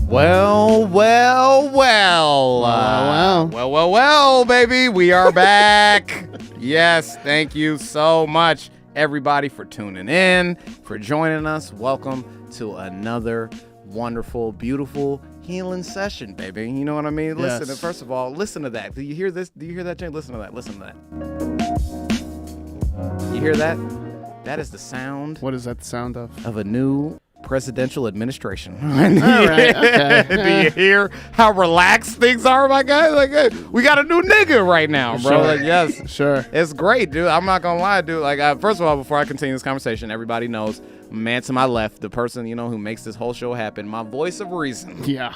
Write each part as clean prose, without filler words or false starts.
Well, baby, we are back. Yes, thank you so much, everybody, for tuning in, for joining us. Welcome to another wonderful, beautiful healing session, baby. You know what I mean? Yes. Listen, first of all, listen to that. Do you hear this? Do you hear that, Jane? Listen to that. Listen to that. You hear that? That is the sound. What is that the sound of? Of a new presidential administration. All right, okay. Do you hear how relaxed things are, my guy? Like, hey, we got a new nigga right now, bro. Sure. Like, yes. Sure. It's great, dude. I'm not gonna lie, dude. Like, first of all, before I continue this conversation, everybody knows, man to my left, the person, who makes this whole show happen, my voice of reason. Yeah.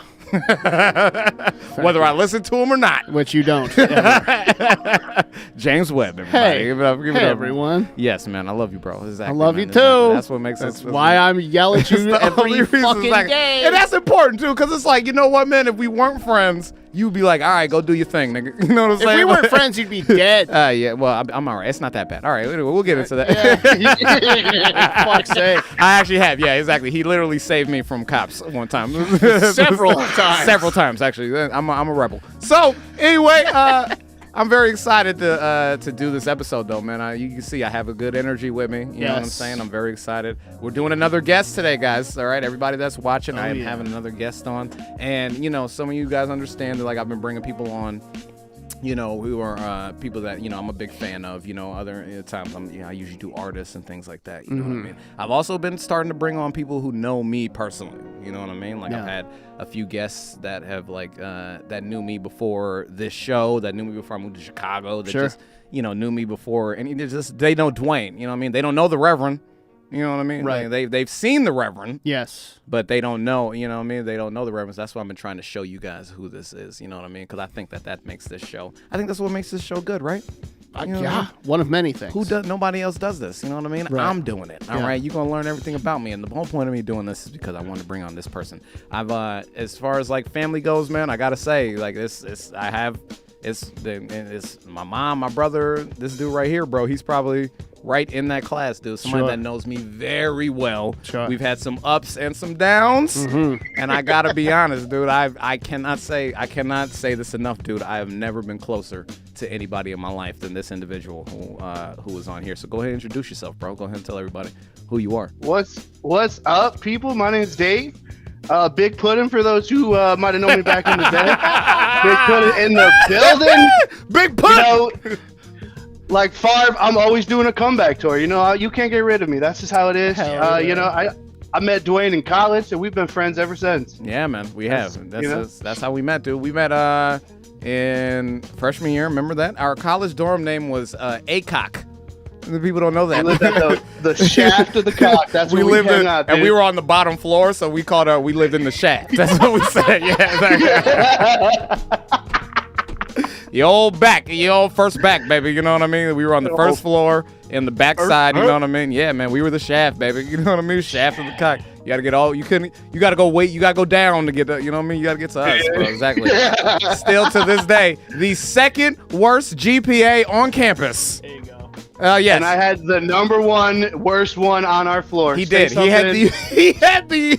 Whether I listen to him or not. Which you don't. James Webb, everybody. Hey. Give it up. Give it Hey, up. everyone. Yes, man. I love you, bro. Exactly. I love man. you too. That's what makes That's us. why I'm yelling at you every fucking day. And that's important too, because it's like, you know what, man? If we weren't friends, you'd be like, all right, go do your thing, nigga. You know what I'm saying? If we weren't friends, you'd be dead. Yeah. Well, I'm all right. It's not that bad. All right, we'll get into that. Fuck's sake. I actually have. Yeah, exactly. He literally saved me from cops one time. Several times. Several times, actually. I'm a rebel. So anyway, I'm very excited to do this episode, though, man. You can see I have a good energy with me. You know what I'm saying? I'm very excited. We're doing another guest today, guys. All right, everybody that's watching, I am having another guest on. And, some of you guys understand that, like, I've been bringing people on, who are people that, I'm a big fan of, other times I usually do artists and things like that, you know what I mean? I've also been starting to bring on people who know me personally, you know what I mean? Like, I've had a few guests that have, like, that knew me before this show, that knew me before I moved to Chicago, that just, knew me before, and they know Dwayne, you know what I mean? They don't know the Reverend. You know what I mean? Right. Like, they've seen the Reverend. Yes. But they don't know, you know what I mean? They don't know the Reverends. That's why I've been trying to show you guys who this is, you know what I mean? Because I think that makes this show. I think that's what makes this show good, right? One of many things. Nobody else does this, you know what I mean? Right. I'm doing it, all right? You're going to learn everything about me. And the whole point of me doing this is because I want to bring on this person. I've, as far as, like, family goes, man, I got to say, like, it's my mom, my brother, this dude right here, bro. He's probably right in that class, dude. Somebody that knows me very well. Sure. We've had some ups and some downs, and I gotta be honest, dude. I cannot say this enough, dude. I have never been closer to anybody in my life than this individual who is on here. So go ahead and introduce yourself, bro. Go ahead and tell everybody who you are. What's up, people? My name's Dave. Big Puddin' for those who might have known me back in the day. Big Puddin' in the building. Big Puddin'. Like Favre, I'm always doing a comeback tour. You can't get rid of me. That's just how it is. I met Dwayne in college, and we've been friends ever since. Yeah, man, we have. That's how we met, dude. We met in freshman year. Remember that? Our college dorm name was ACOC. The people don't know that. We lived at the shaft of the cock. That's where we hung out, dude. And we were on the bottom floor, so we lived in the shaft. That's what we said. Yeah. The old first back, baby. You know what I mean? We were on the first floor in the back side. You know what I mean? Yeah, man. We were the shaft, baby. You know what I mean? Shaft of the cock. You gotta get all. You gotta go wait. You gotta go down to get. You know what I mean? You gotta get to us, bro. Exactly. Still to this day, the second worst GPA on campus. There you go. Yes. And I had the number one worst one on our floor. He did. He had the.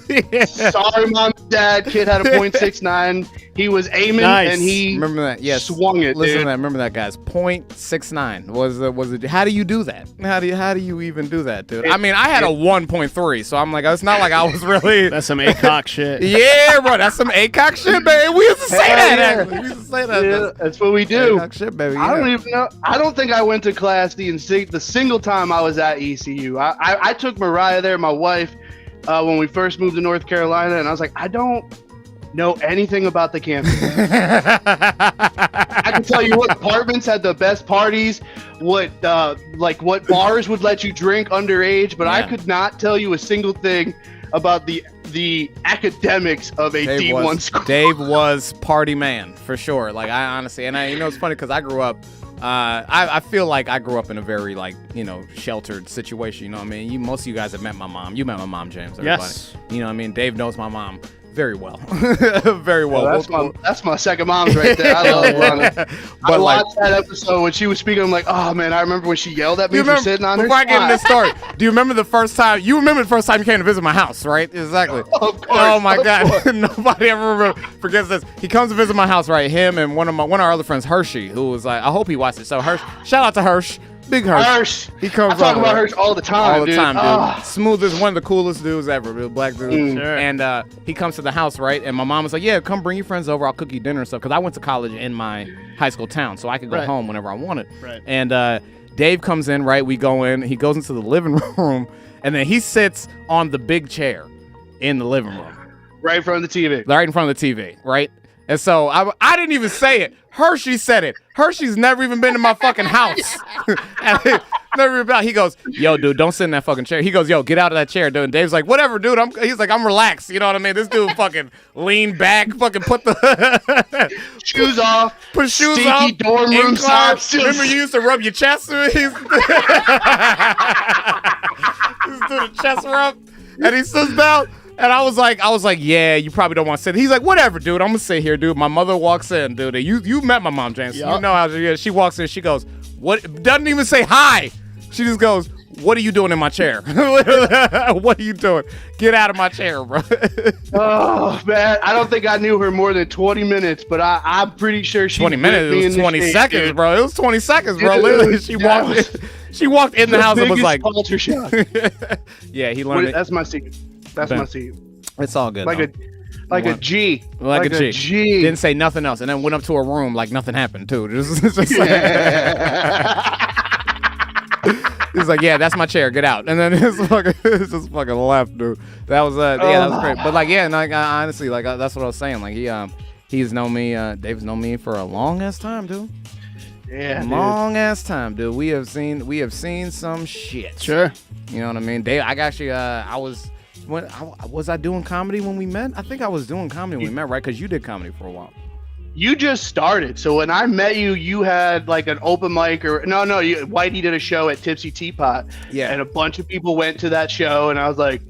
Sorry, mom and dad. Kid had a .69. He was aiming and he remember that. Yes. Swung it. Listen dude. to that. Remember that, guys. .69 was it? How do you do that? How do you even do that, dude? I mean, I had a 1.3, so I'm like, it's not like I was really. That's some ACOC shit. Yeah, bro. That's some ACOC shit, baby. We used to say that. Actually. We used to say that. Yeah, that's what we do. ACOC shit, baby. I don't even know. I don't think I went to class the single time I was at ECU. I took Mariah there, my wife, when we first moved to North Carolina, and I was like, I don't know anything about the campus. I can tell you what apartments had the best parties, what bars would let you drink underage, but I could not tell you a single thing about the academics of a D1 school. Dave was party man for sure. Like, I honestly, and it's funny because I grew up. I feel like I grew up in a very, like, sheltered situation. You know what I mean? Most of you guys have met my mom. You met my mom, James. Everybody. Yes. You know what I mean? Dave knows my mom very well. Very well. That's my second mom's right there. I love Lana. I watched that episode when she was speaking. I'm like, oh man, I remember when she yelled at me for sitting on her spot. Before I get into this story, do you remember the first time you came to visit my house, right? Exactly. Of course, oh my God. Nobody ever forgets this. He comes to visit my house, right? Him and one of our other friends, Hershey, who was like, I hope he watched it. So shout out to Hirsch. Big Hirsch. He comes. I talk about Hirsch all the time, dude. Smoothest, one of the coolest dudes ever, dude. Black dude. Sure. And he comes to the house, right? And my mom was like, "Yeah, come bring your friends over. I'll cook you dinner and stuff." Because I went to college in my high school town, so I could go home whenever I wanted. Right. And Dave comes in, right? We go in. He goes into the living room, and then he sits on the big chair in the living room, right in front of the TV. Right in front of the TV, right? And so I didn't even say it. Hershey said it. Hershey's never even been to my fucking house. Never even about. He goes, yo, dude, don't sit in that fucking chair. He goes, yo, get out of that chair, dude. And Dave's like, whatever, dude. He's like, I'm relaxed. You know what I mean? This dude fucking lean back, fucking put the shoes off, put shoes stinky off. Dorm room socks. Remember you used to rub your chest? He used to do the chest rub, and he sits down. And I was like, yeah, you probably don't want to sit. He's like, whatever, dude. I'm gonna sit here, dude. My mother walks in, dude. You met my mom, James. Yep. You know how she is. She walks in. She goes, what? Doesn't even say hi. She just goes, what are you doing in my chair? What are you doing? Get out of my chair, bro. Oh man, I don't think I knew her more than 20 minutes, but I'm pretty sure she. 20 minutes. It was 20 seconds, dude. Bro. It was 20 seconds, bro. Literally, she walked in the house and was like, culture shock. Yeah, he learned. That's my secret. That's my secret. It's all good. Like a G. Like a G. Didn't say nothing else, and then went up to her room like nothing happened too. He's like, yeah, that's my chair. Get out. And then it's just fucking left, dude. That was that was great. But like, yeah, and like honestly, like that's what I was saying. Like he's known me. Dave's known me for a long ass time, dude. Yeah, long ass time, dude. We have seen some shit. Sure. You know what I mean? Dave, I actually was I doing comedy when we met? I think I was doing comedy when we met, right? Because you did comedy for a while. You just started. So when I met you, you had like an open mic Whitey did a show at Tipsy Teapot. Yeah. And a bunch of people went to that show, and I was like,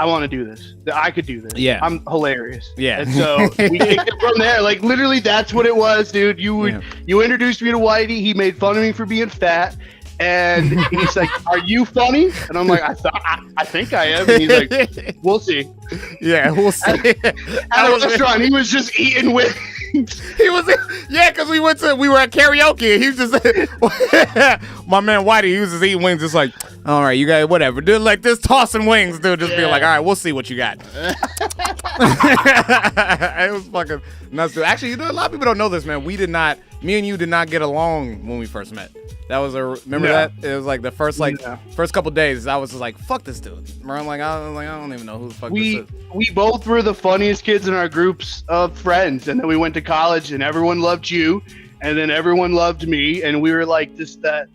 I want to do this. I could do this. Yeah. I'm hilarious. Yeah. And so we kicked it from there. Like literally that's what it was, dude. You introduced me to Whitey. He made fun of me for being fat. And he's like, "Are you funny?" And I'm like, "I think I am." And he's like, "We'll see." Yeah, we'll see. At a restaurant, he was just eating wings. He was, because we were at karaoke. And he was just, my man Whitey, he was just eating wings, just like, all right, you guys, whatever, dude, like this tossing wings, dude, just being like, all right, we'll see what you got. It was fucking nuts, dude. Actually, a lot of people don't know this, man. Me and you did not get along when we first met. That was remember that? It was like the first couple days. I was just like, fuck this dude. I don't even know who the fuck this is. We both were the funniest kids in our groups of friends, and then we went to college, and everyone loved you, and then everyone loved me, and we were like the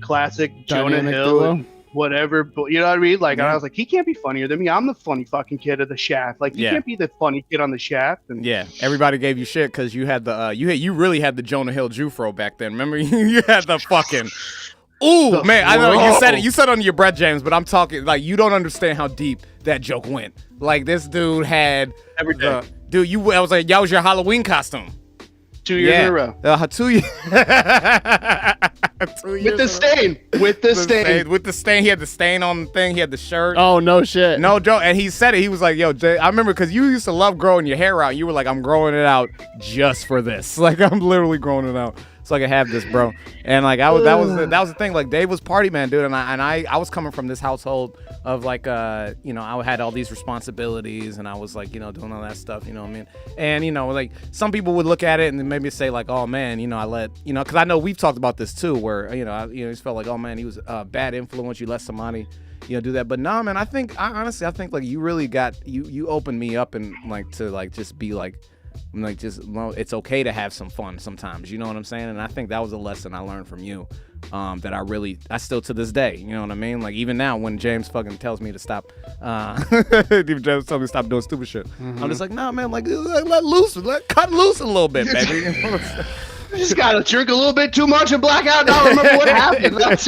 classic Jonah Hill and whatever, but you know what I mean? Like, I was like, he can't be funnier than me. I'm the funny fucking kid of the Shaft. Like, you can't be the funny kid on the Shaft. And everybody gave you shit because you had the you really had the Jonah Hill Jufro back then. Remember, you had the fucking. Ooh, man, I know you said it. You said it under your breath, James, but I'm talking like you don't understand how deep that joke went. Like this dude had every day. I was like, that was your Halloween costume. 2 years in a row. 2 years. 2 years with the stain. With the stain. He had the stain on the thing. He had the shirt. Oh, no shit. No joke. And he said it. He was like, yo, Jay, I remember because you used to love growing your hair out. You were like, I'm growing it out just for this. Like, I'm literally growing it out so I can have this, bro. And like, that was the thing. Like, Dave was party man, dude. And I was coming from this household of like, I had all these responsibilities and I was like, doing all that stuff, you know what I mean? And, like some people would look at it and then maybe say like, oh man, I let, because I know we've talked about this too, where, I just felt like, oh man, he was a bad influence. You let somebody, do that. But no, man, I think like you really you opened me up and like to like just be like it's okay to have some fun sometimes, you know what I'm saying? And I think that was a lesson I learned from you, that I still to this day, you know what I mean? Like even now when James fucking tells me to stop, James tells me to stop doing stupid shit, I'm just like, nah, man, like cut loose a little bit, baby. just gotta drink a little bit too much and black out. Not remember what happened. That's,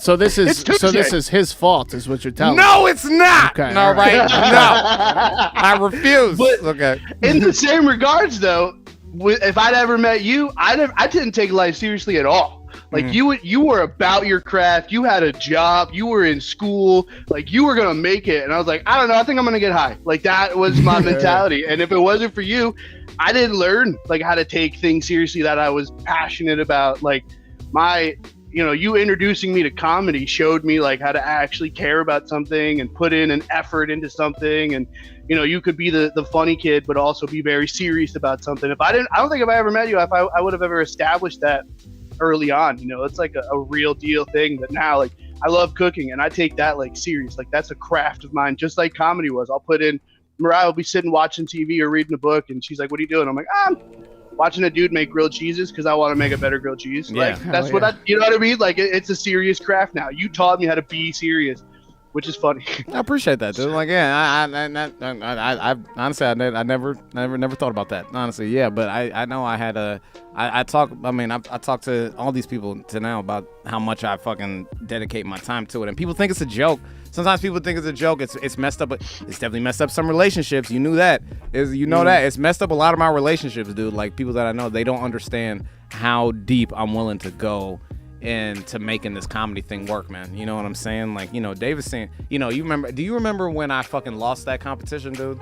So this is his fault, is what you're telling me. No, it's not. Okay, No, right? No, I refuse. But okay. in the same regards, though, if I'd ever met you, I didn't take life seriously at all. Like you were about your craft. You had a job. You were in school. Like you were gonna make it. And I was like, I don't know. I think I'm gonna get high. Like that was my mentality. And if it wasn't for you, I didn't learn like how to take things seriously that I was passionate about. Like you introducing me to comedy showed me like how to actually care about something and put in an effort into something. And you could be the funny kid, but also be very serious about something. I don't think if I ever met you, if I would have ever established that early on. It's like a real deal thing that now, like, I love cooking and I take that like serious. Like that's a craft of mine, just like comedy was. I'll put in, Mariah will be sitting watching TV or reading a book and she's like, what are you doing? I'm like, I'm watching a dude make grilled cheeses because I want to make a better grilled cheese. Yeah. Like that's what you know what I mean? Like it's a serious craft now. You taught me how to be serious, which is funny. I appreciate that, dude. Like, yeah, I honestly, I never thought about that. Honestly, yeah, but I know I had I talk to all these people to now about how much I fucking dedicate my time to it, and people think it's a joke. Sometimes people think it's a joke. It's messed up, but it's definitely messed up some relationships. You knew that. That it's messed up a lot of my relationships, dude. Like people that I know, they don't understand how deep I'm willing to go into making this comedy thing work, man. You know what I'm saying? Like, David's saying, do you remember when I fucking lost that competition, dude?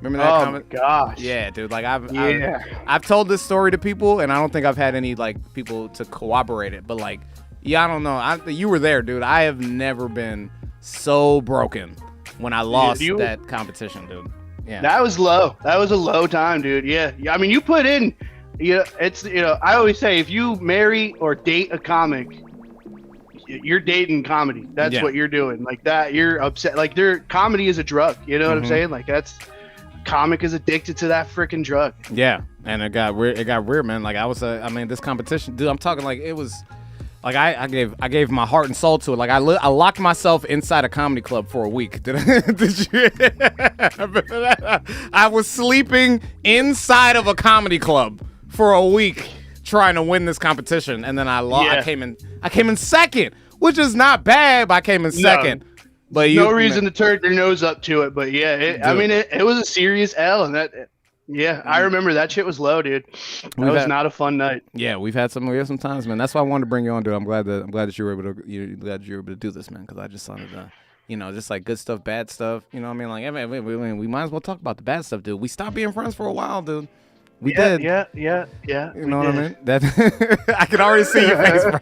Remember that comment? Oh my gosh. Yeah, dude. Like I've told this story to people and I don't think I've had any like people to corroborate it, but like, yeah, I don't know. You were there, dude. I have never been so broken when I lost that competition, dude. Yeah. That was low. That was a low time, dude. Yeah. I mean, you put in, it's, I always say if you marry or date a comic, you're dating comedy. That's what you're doing. Like that, you're upset. Like comedy is a drug. You know what I'm saying? Like comic is addicted to that freaking drug. Yeah. And it got weird, man. Like this competition, dude, I'm talking like it was like I gave my heart and soul to it. Like I locked myself inside a comedy club for a week. Did you? I was sleeping inside of a comedy club for a week trying to win this competition, and then I lost. Yeah. I came in second, which is not bad. But I came in second. But no reason to turn your nose up to it. But yeah, it was a serious L, and that. Yeah, I remember that shit was low, dude. That was not a fun night. Yeah, we have some times, man. That's why I wanted to bring you on, dude. I'm glad that you were able to do this, man. Because I just wanted to, just like good stuff, bad stuff. You know what I mean? Like, we might as well talk about the bad stuff, dude. We stopped being friends for a while, dude. We did. Yeah. You know what I mean? That I can already see your face, bro.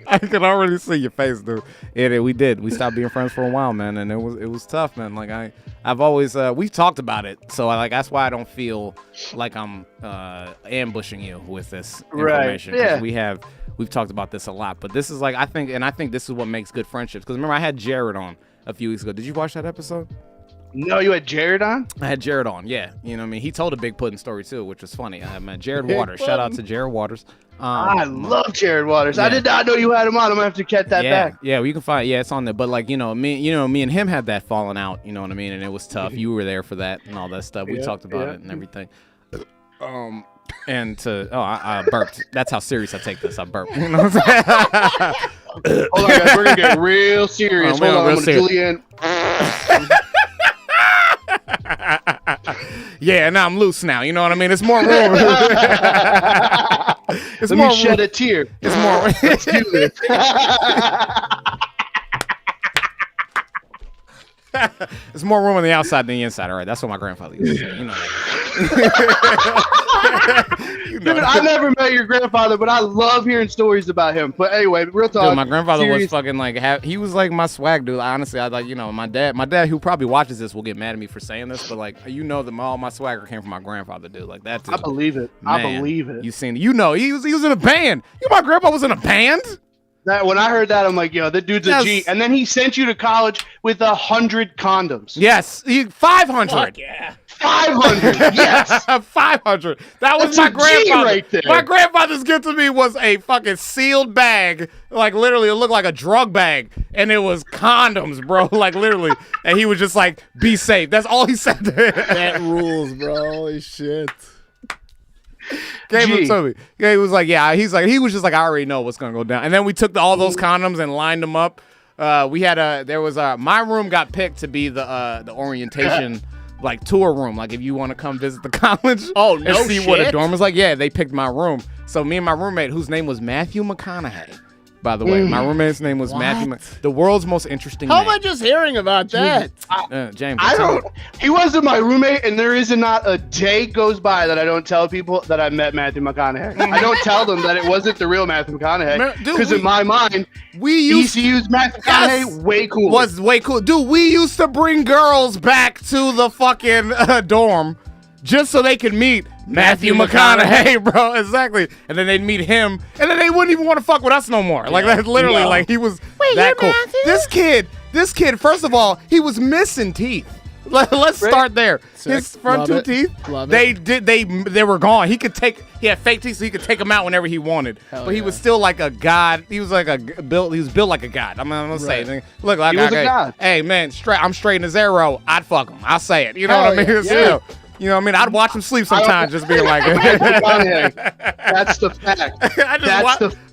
I can already see your face, dude. We did. We stopped being friends for a while, man, and it was tough, man. Like I've always we've talked about it, so that's why I don't feel like I'm ambushing you with this information. Right. Yeah. We've talked about this a lot, but this is like I think this is what makes good friendships. Because remember, I had Jared on a few weeks ago. Did you watch that episode? No, you had Jared on? I had Jared on, yeah. You know what I mean? He told a Big Pudding story, too, which was funny. I met Jared Waters. Shout out to Jared Waters. I love Jared Waters. Yeah. I did not know you had him on. I'm going to have to catch that back. Yeah, well, you can find it's on there. But, like, me and him had that falling out, you know what I mean? And it was tough. You were there for that and all that stuff. We talked about it and everything. I burped. That's how serious I take this. I burped. You know what I'm saying? Hold on, guys. We're going to get real serious. Hold on, I'm going to Julianne. Yeah, now I'm loose now. You know what I mean? It's more room. Let me shed a tear. It's more. Let's do this. There's more room on the outside than the inside. All right, that's what my grandfather used to say. You know that. Dude, I never met your grandfather, but I love hearing stories about him. But anyway, real talk. Dude, my grandfather was fucking like, he was like my swag dude. Honestly, I like, my dad who probably watches this will get mad at me for saying this, but like, that all my swagger came from my grandfather, dude. Like that dude. I believe it. Man, I believe it. You seen? He was in a band. My grandpa was in a band. That when I heard that, I'm like, that dude's a G. And then he sent you to college with 100 condoms. Yes, 500. Fuck yeah. 500. Yes. 500. That was my grandfather. Right there. My grandfather's gift to me was a fucking sealed bag. Like literally, it looked like a drug bag, and it was condoms, bro. Like literally, and he was just like, "Be safe." That's all he said. That rules, bro. Holy shit. Gave him to me. Yeah, he was like, yeah. He was just like, I already know what's gonna go down. And then we took all those condoms and lined them up. My room got picked to be the orientation like tour room. Like if you want to come visit the college and see what a dorm is like. Yeah, they picked my room. So me and my roommate, whose name was Matthew McConaughey. By the way, my roommate's name was Matthew. The world's most interesting How man. am I just hearing about that? James, I don't. He wasn't my roommate, and there is not a day goes by that I don't tell people that I met Matthew McConaughey. I don't tell them that it wasn't the real Matthew McConaughey because in my mind, ECU's Matthew McConaughey way cool. Was way cool, dude. We used to bring girls back to the fucking dorm just so they could meet Matthew McConaughey, bro. Exactly. And then they'd meet him, and then they wouldn't even want to fuck with us no more. Like that's literally like he was that cool. Matthew? This kid, first of all, he was missing teeth. Let's start there. Sick. His front two teeth, they were gone. He had fake teeth, so he could take them out whenever he wanted. But he was still like a god. He was like he was built like a god. I'm gonna say, look, like he was a god. Hey man, I'm straight in his arrow. I'd fuck him. I'll say it. You know what I mean? Yeah. You know what I mean? I'd watch him sleep sometimes, just being like, that's the fact.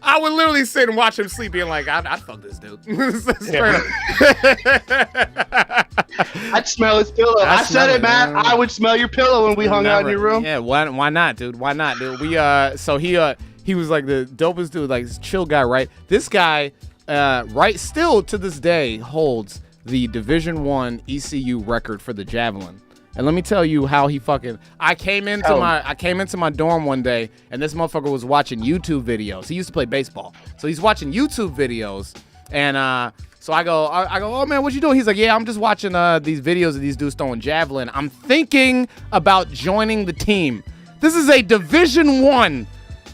I would literally sit and watch him sleep, being like, I'd fuck this dude. Straight up. I'd smell his pillow. I said it, man. I would smell your pillow when we hung out in your room. Yeah, why not, dude? Why not, dude? So he was like the dopest dude, like this chill guy, right? This guy, still to this day holds the Division I ECU record for the javelin. And let me tell you how he fucking. I came into my dorm one day, and this motherfucker was watching YouTube videos. He used to play baseball, so he's watching YouTube videos, and so I go, oh man, what you doing? He's like, yeah, I'm just watching these videos of these dudes throwing javelin. I'm thinking about joining the team. This is a Division I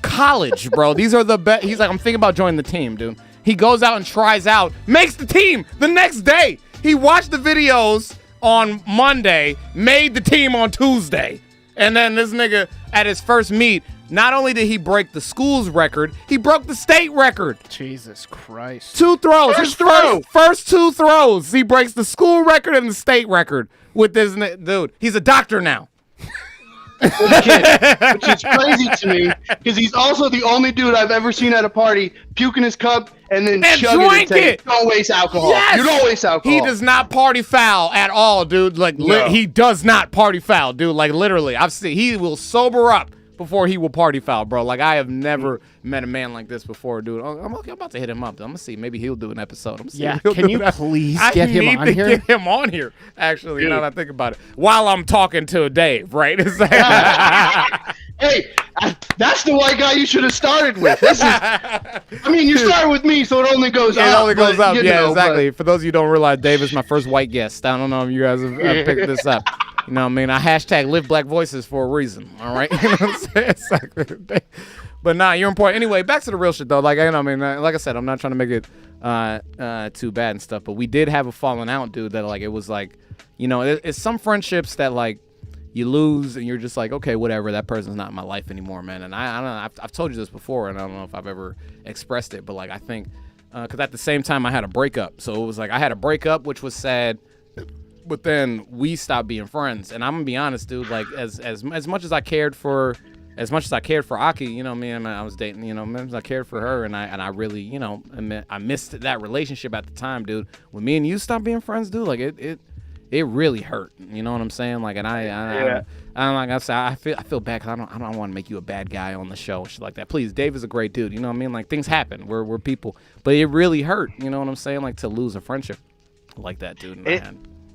college, bro. These are the best. He's like, I'm thinking about joining the team, dude. He goes out and tries out, makes the team the next day. He watched the videos on Monday, made the team on Tuesday. And then this nigga at his first meet, not only did he break the school's record, he broke the state record. Jesus Christ. 2 throws. His first 2 throws. He breaks the school record and the state record with this dude. He's a doctor now. Which is crazy to me because he's also the only dude I've ever seen at a party puking his cup and then chugging it. Saying, don't waste alcohol. Yes! You don't waste alcohol. He does not party foul at all, dude. Like he does not party foul, dude. Like literally, I've seen he will sober up before he will party foul, bro. Like I have never met a man like this before, dude. I'm about to hit him up. I'm gonna see. Maybe he'll do an episode. Can you please get him on here? Get him on here. Actually, now that I think about it, while I'm talking to Dave, right? It's like, hey, that's the white guy you should have started with. You started with me, so it only goes up. It only goes up. Yeah, exactly. For those of you who don't realize, Dave is my first white guest. I don't know if you guys have picked this up. You know what I mean? I hashtag live black voices for a reason. All right. You know what I'm saying? But nah, you're important. Anyway, back to the real shit though. Like like I said, I'm not trying to make it too bad and stuff. But we did have a falling out, dude. That like it was like, it's some friendships that like you lose and you're just like, okay, whatever. That person's not in my life anymore, man. And I don't know. I've told you this before, and I don't know if I've ever expressed it. But like I think, because at the same time I had a breakup, so it was like I had a breakup, which was sad. But then we stopped being friends, and I'm gonna be honest, dude. Like as much as I cared for, Aki, you know, I was dating, I cared for her, and I really, I missed that relationship at the time, dude. When me and you stopped being friends, dude, like it really hurt. You know what I'm saying? Like, and I'm like I said, I feel bad because I don't want to make you a bad guy on the show and shit like that. Please, Dave is a great dude. You know what I mean? Like things happen. We're people, but it really hurt. You know what I'm saying? Like to lose a friendship like that, dude.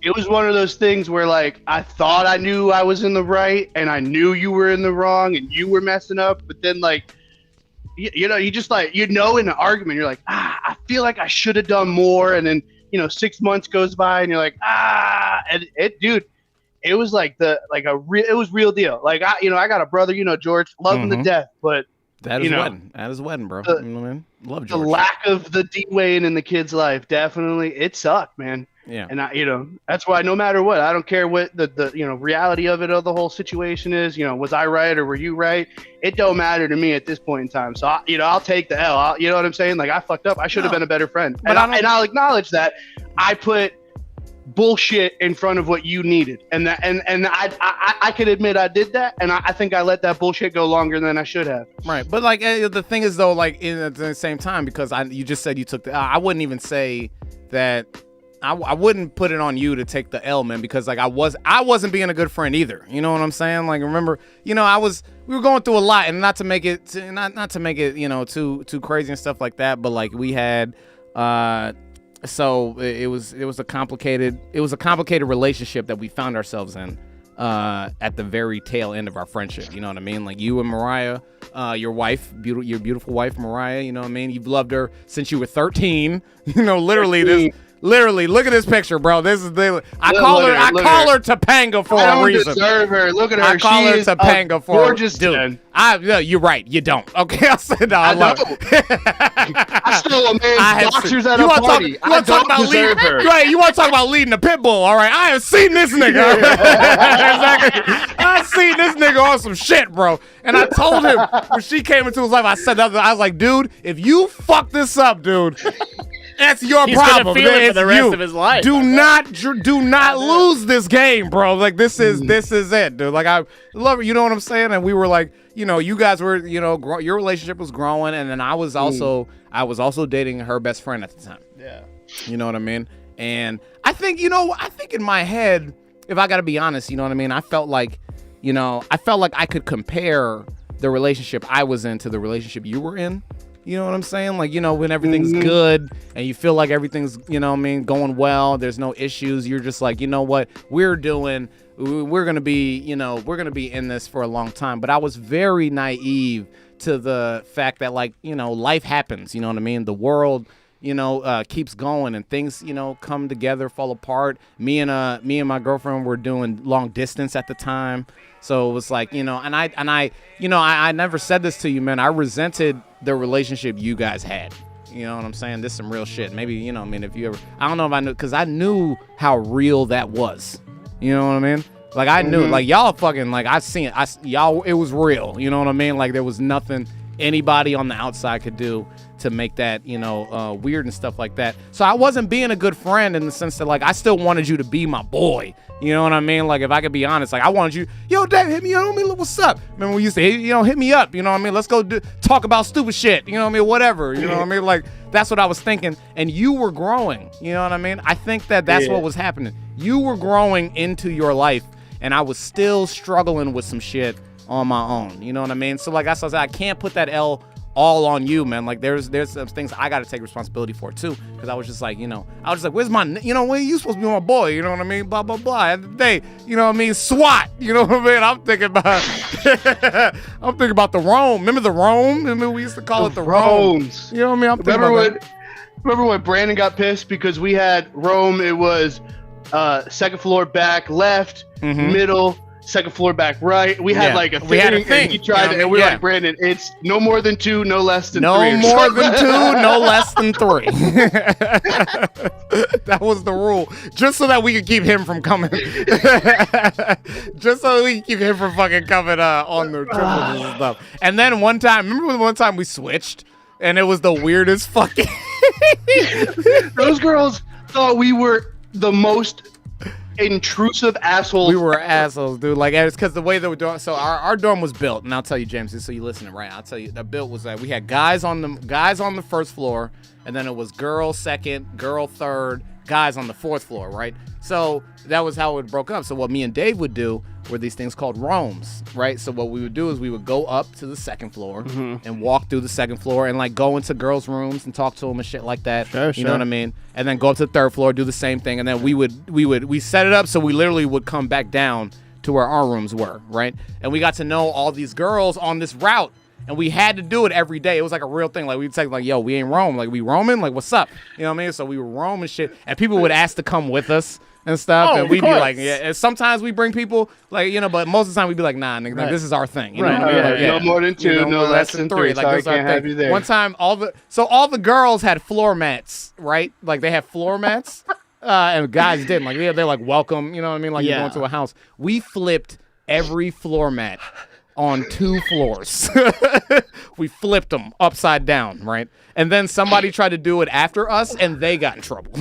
It was one of those things where, like, I thought I knew I was in the right, and I knew you were in the wrong, and you were messing up. But then, like, you just, like, in an argument, you're like, I feel like I should have done more. And then, 6 months goes by, and you're like, and it was like it was real deal. Like, I got a brother, George, love him to death, but that is wedding. That is wedding, bro. You know what I mean? Love George. The lack of the D-Wayne in the kid's life, definitely, it sucked, man. Yeah. And that's why no matter what, I don't care what the reality of the whole situation is, was I right or were you right? It don't matter to me at this point in time. So, I'll take the L. You know what I'm saying? Like I fucked up. I should have been a better friend. But I'll acknowledge that I put bullshit in front of what you needed, and I could admit I did that, and I think I let that bullshit go longer than I should have. Right, but like the thing is though, like at the same time, because you just said you took the, I wouldn't even say that. I wouldn't put it on you to take the L, man, because like I wasn't being a good friend either. You know what I'm saying? Like, remember, we were going through a lot, and not to make it not to make it too crazy and stuff like that, but like we had so it was a complicated relationship that we found ourselves in at the very tail end of our friendship. You know what I mean? Like you and Mariah, your wife, your beautiful wife Mariah. You know what I mean? You've loved her since you were 13. Literally this. Literally, look at this picture, bro. This is I call her Topanga for a reason. I don't deserve her. Look at her. I call her Topanga for gorgeous dude. You're right. You don't. Okay, I said no. I stole a man's boxers at a party. I don't deserve her. Right? You want to talk about leading a pit bull? All right. I have seen this nigga. Exactly. I've seen this nigga on some shit, bro. And I told him when she came into his life, I said nothing. I was like, dude, if you fuck this up, dude. That's your problem. He's gonna feel it for the rest of his life. Do not lose this game, bro. Like this is it, dude. Like I love it. You know what I'm saying? And we were like, you guys were, your relationship was growing, and then I was also dating her best friend at the time. Yeah. You know what I mean? And I think in my head, if I got to be honest, you know what I mean? I felt like I could compare the relationship I was in to the relationship you were in. You know what I'm saying? Like, when everything's good and you feel like everything's, going well, there's no issues. You're just like, you know what we're doing? We're going to be, in this for a long time. But I was very naive to the fact that, like, life happens. You know what I mean? The world, keeps going and things, come together, fall apart. Me and my girlfriend were doing long distance at the time. So it was like, and I never said this to you, man. I resented the relationship you guys had. You know what I'm saying? This is some real shit. Maybe, if you ever, I don't know if I knew, because I knew how real that was. You know what I mean? Like, I knew, like, y'all fucking, like, I seen it. Y'all, it was real. You know what I mean? Like, there was nothing anybody on the outside could do to make that, weird and stuff like that. So I wasn't being a good friend in the sense that, like, I still wanted you to be my boy. You know what I mean? Like, if I could be honest, like, I wanted you, yo, Dave, hit me up. What's up? Remember we used to, hit me up. You know what I mean? Let's go talk about stupid shit. You know what I mean? Whatever. You know what I mean? Like, that's what I was thinking. And you were growing. You know what I mean? I think that's what was happening. You were growing into your life, and I was still struggling with some shit on my own. You know what I mean? So, like I said, I can't put that L all on you, man. Like, there's some things I got to take responsibility for too, because I was just like, where's my, when you supposed to be my boy? You know what I mean? Blah blah blah. At the day, you know what I mean? SWAT. You know what I mean? I'm thinking about the Rome. Remember the Rome? Remember we used to call it the Romes. You know what I mean? Remember when Brandon got pissed because we had Rome? It was second floor back left, middle. Second floor back right. We had like a thing. We had a thing. And he tried it, and we were like, Brandon, it's no more than 2, no less than 3. No more than 2, no less than 3. That was the rule. Just so that we could keep him from coming. Just so we could keep him from fucking coming on the triples and stuff. And then one time we switched, and it was the weirdest fucking. Those girls thought we were the most intrusive assholes. We were assholes, dude. Like, it's because the way that we're doing. So our dorm was built, and I'll tell you, James, just so you listening, right? I'll tell you, the built was that we had guys on the first floor, and then it was girl second, girl third, guys on the fourth floor, right? So that was how it broke up. So what me and Dave would do were these things called roams, right? So what we would do is we would go up to the second floor and walk through the second floor and like go into girls' rooms and talk to them and shit like that. Sure. You know what I mean? And then go up to the third floor, do the same thing, and then we set it up so we literally would come back down to where our rooms were, right? And we got to know all these girls on this route. And we had to do it every day. It was like a real thing. Like, we'd say, like, yo, we ain't Rome. Like, we roaming? Like, what's up? You know what I mean? So we were roaming shit. And people would ask to come with us and stuff. And we'd be like, yeah. And sometimes we bring people, like, but most of the time we'd be like, nah, nigga, like, this is our thing. You know? Like, no more than 2, no less than 3. Like, this can't have you there. One time, all the girls had floor mats, right? Like, they had floor mats. And guys didn't. Like, they're like, welcome. You know what I mean? Like, you're going to a house. We flipped every floor mat on 2 floors. We flipped them upside down, right? And then somebody tried to do it after us, and they got in trouble.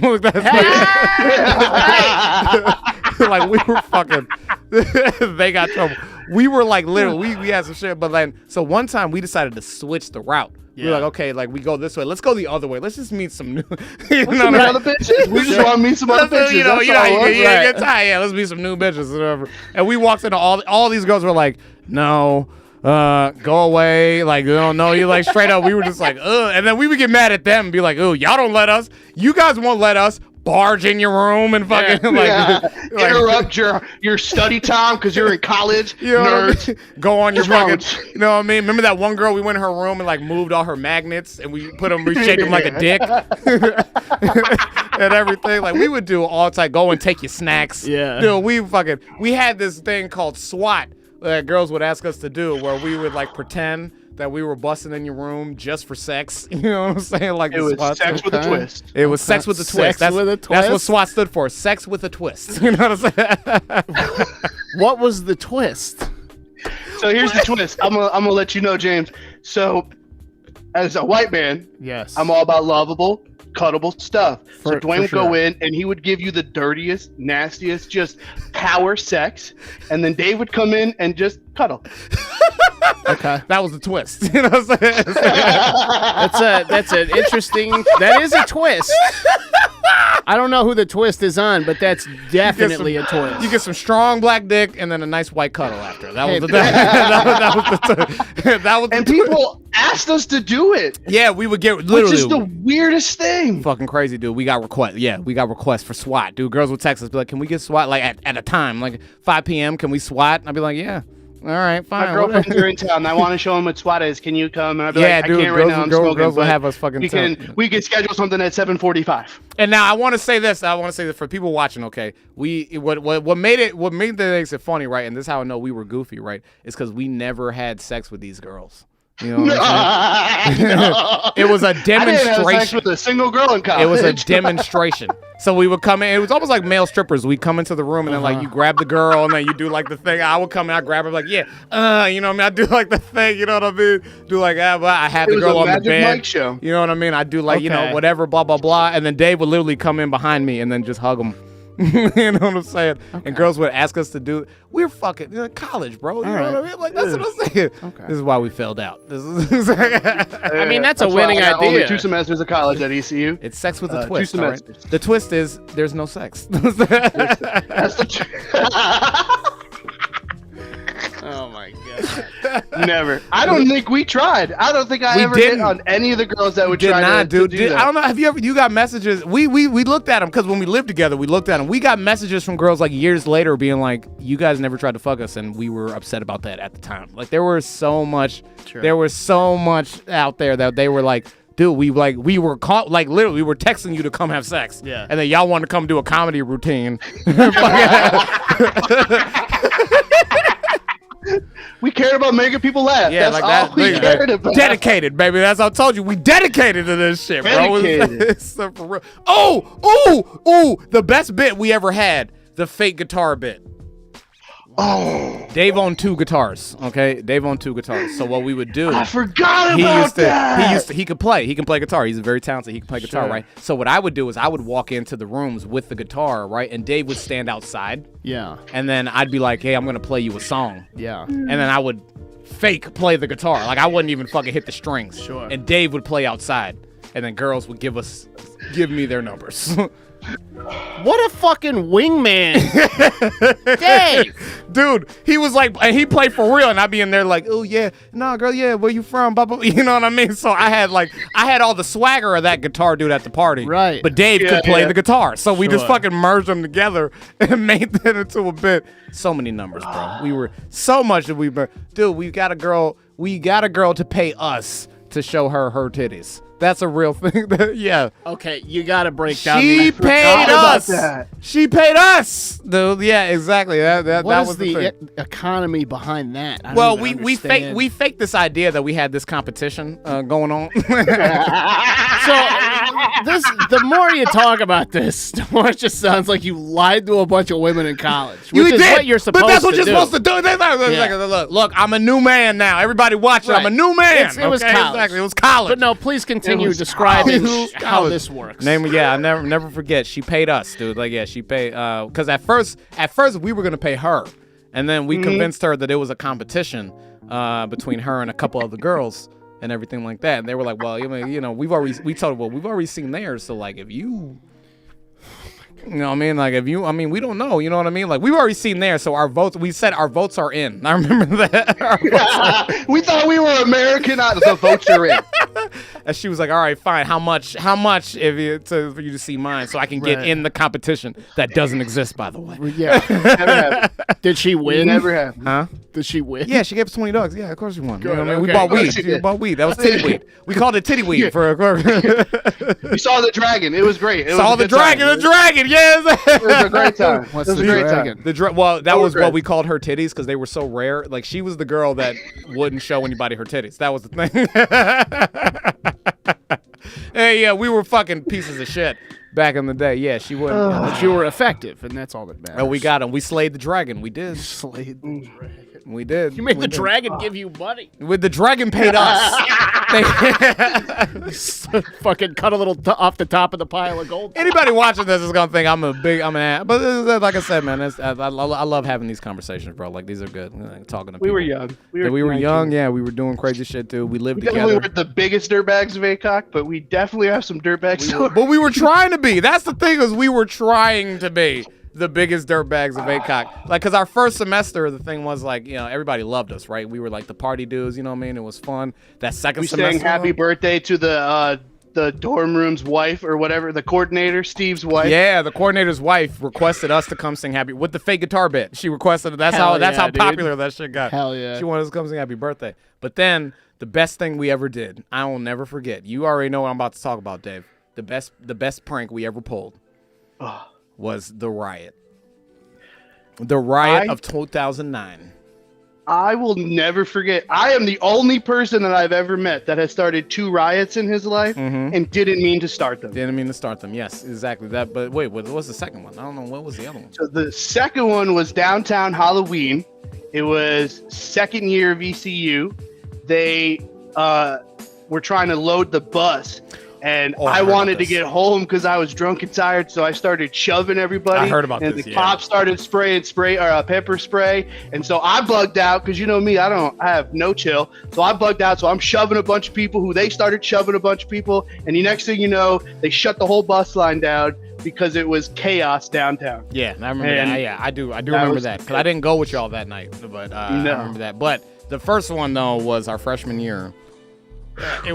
Like, we were fucking, they got in trouble. We were like, literally, we had some shit. But then, so one time we decided to switch the route. Yeah. We were like, okay, like we go this way. Let's go the other way. Let's just meet some new. You know, other bitches. We just want to meet some other bitches. You know, get tired. Yeah, let's meet some new bitches. Whatever. And we walked into all these girls were like, no, go away. Like, they don't know you. Like, straight up, we were just like, ugh. And then we would get mad at them and be like, oh, y'all don't let us. You guys won't let us barge in your room and fucking like interrupt your study time because you're in college. You know nerds. I mean? Go on your fucking. You know what I mean? Remember that one girl? We went in her room and like moved all her magnets and we shaped them like a dick and everything. Like, we would do all time. Go and take your snacks. Yeah. Dude, we had this thing called SWAT that girls would ask us to do where we would like pretend that we were busting in your room just for sex. You know what I'm saying? Like, it was sex with a twist. It was sex with a twist. That's what SWAT stood for. Sex with a twist. You know what I'm saying? What was the twist? So here's the twist. I'm gonna let you know, James. So, as a white man, yes, I'm all about lovable, cuddable stuff. So Dwayne would go sure. in and he would give you the dirtiest, nastiest, just power sex, and then Dave would come in and just cuddle. Okay, that was the twist. You know what I'm saying? That's an interesting. That is a twist. I don't know who the twist is on, but that's definitely a twist. You get some strong black dick and then a nice white cuddle after. That was the that was and people asked us to do it. Yeah, we would get literally. Which is the weirdest thing. Fucking crazy, dude. We got requests. Yeah, we got requests for SWAT, dude. Girls would text us, be like, "Can we get SWAT like at a time, like 5 p.m. Can we SWAT?" And I'd be like, "Yeah." All right, fine. My girlfriends are in town. I want to show them what SWAT is. Can you come? And I'd be like, dude, I can't right now. I'm smoking. Girls will have us fucking. We can schedule something at 7:45. And now I want to say this. For people watching. Okay, what made the makes it funny, right? And this is how I know we were goofy, right? Is because we never had sex with these girls. You know what I'm saying? It was a demonstration. I didn't have sex with a single girl in college. It was a demonstration. So we would come in. It was almost like male strippers. We'd come into the room and then like you grab the girl and then you do like the thing. I would come and I grab her like you know what I mean. I do like the thing. You know what I mean? Do like but I have the girl on the bed. Mike show. You know what I mean? I do like whatever blah blah blah. And then Dave would literally come in behind me and then just hug him. You know what I'm saying? Okay. And girls would ask us to do. We're fucking college, bro. You know what I mean? Like that's what I'm saying. Okay. This is why we failed out. I mean, that's a winning idea. Only 2 semesters of college at ECU. It's sex with a twist. 2 semesters. Right? The twist is there's no sex. That's the. Oh my god. Never. I don't think we tried. I don't think I ever hit on any of the girls that would try to do that. I don't know. You got messages? We looked at them because when we lived together, we looked at them. We got messages from girls like years later being like, "You guys never tried to fuck us," and we were upset about that at the time. Like there was so much out there that they were like, dude, we were caught, like literally we were texting you to come have sex. Yeah. And then y'all wanted to come do a comedy routine. We cared about making people laugh. Yeah, that's like all we cared about. Dedicated, baby. That's what I told you. We dedicated to this shit, bro. It's for real. Oh, the best bit we ever had, the fake guitar bit. Oh. Dave owned 2 guitars, okay? Dave owned 2 guitars. So what we would do... I forgot about that! He could play. He can play guitar. He's very talented. He can play guitar, right? So what I would do is I would walk into the rooms with the guitar, right? And Dave would stand outside. Yeah. And then I'd be like, hey, I'm going to play you a song. Yeah. And then I would fake play the guitar. Like, I wouldn't even fucking hit the strings. Sure. And Dave would play outside. And then girls would give me their numbers. What a fucking wingman. Dave. Dude, he was like, and he played for real, and I'd be in there like, oh yeah, no girl, yeah, where you from? Blah, blah, you know what I mean? So I had all the swagger of that guitar dude at the party. Right. But Dave could play the guitar. So we just fucking merged them together and made that into a bit. So many numbers, bro. We were so much that dude, we got a girl to pay us to show her titties. That's a real thing. Yeah. Okay, you gotta break down. She paid us. She paid us. Dude, yeah, exactly. That was the economy behind that. Well, we faked this idea that we had this competition going on. The more you talk about this, the more it just sounds like you lied to a bunch of women in college. You which is did, what you're supposed to do. but that's what you're supposed to do. Look, I'm a new man now. Everybody watching, Right. I'm a new man. It was college. Exactly. It was college. But no, please continue was describing college. how this works. I never forget. She paid us, dude. Like, yeah, she paid. Because at first we were gonna pay her, and then we convinced her that it was a competition between her and a couple other girls and everything like that. And they were like, well, you know, we've already seen theirs. So like, if you. You know what I mean? Like, we don't know. You know what I mean? Like, we've already seen there, so we said our votes are in. I remember that. We thought we were American. The votes are in. And she was like, all right, fine. How much for you to see mine so I can get in the competition that doesn't exist, by the way? Yeah. Never happened. Did she win? Never happened. Huh? Did she win? Yeah, she gave us $20. Yeah, of course she won. You know what I mean? Okay. We bought weed. She did. We bought weed. That was titty weed. We called it titty weed for We saw the dragon. It was great. It saw was a the good time. dragon, yes. It was a great time. What's It was the a great dragon? time. Well, that Oh, was great. what we called her titties because they were so rare. Like, she was the girl that wouldn't show anybody her titties. That was the thing. Hey, yeah, we were fucking pieces of shit back in the day. Yeah, she wouldn't. But you were effective, and that's all that matters. And we got him. We slayed the dragon. We did. Slayed the dragon. We did. You made We the did. dragon give you money. With the dragon paid us. Fucking cut a little off the top of the pile of gold. Anybody watching this is gonna think I'm an ass. But like I said, man, I love having these conversations, bro. Like, these are good. Like, talking to people. We were young. We were 19. young. Yeah, we were doing crazy shit too. We lived We definitely together. weren't the biggest dirtbags of ACOC, but we definitely have some dirtbag stories. But we were trying to be. That's the thing, is we were trying to be the biggest dirtbags of ACOC. Like, because our first semester, the thing was, like, you know, everybody loved us, right? We were like the party dudes, you know what I mean? It was fun. That second We semester. sang happy birthday to the dorm room's wife or whatever, the coordinator, Steve's wife. Yeah, the coordinator's wife requested us to come sing happy with the fake guitar bit. She requested it. That's Hell how yeah, dude. popular that shit got. Hell yeah. She wanted us to come sing happy birthday. But then the best thing we ever did, I will never forget. You already know what I'm about to talk about, Dave. The best prank we ever pulled was the riot. The riot of 2009. I will never forget. I am the only person that I've ever met that has started 2 riots in his life and didn't mean to start them. Didn't mean to start them. Yes, exactly that. But wait, what was the second one? I don't know. What was the other one? So the second one was downtown Halloween. It was second year of ECU. They were trying to load the bus. And I wanted to get home because I was drunk and tired, so I started shoving everybody. I heard about and this, the yeah. cops started spraying pepper spray, and so I bugged out because you know me, I have no chill. So I bugged out, so I'm shoving a bunch of people who they started shoving a bunch of people, and the next thing you know, they shut the whole bus line down because it was chaos downtown. Yeah, I remember And that. Yeah, I do remember was that because I didn't go with y'all that night, but I remember that. But the first one though was our freshman year. It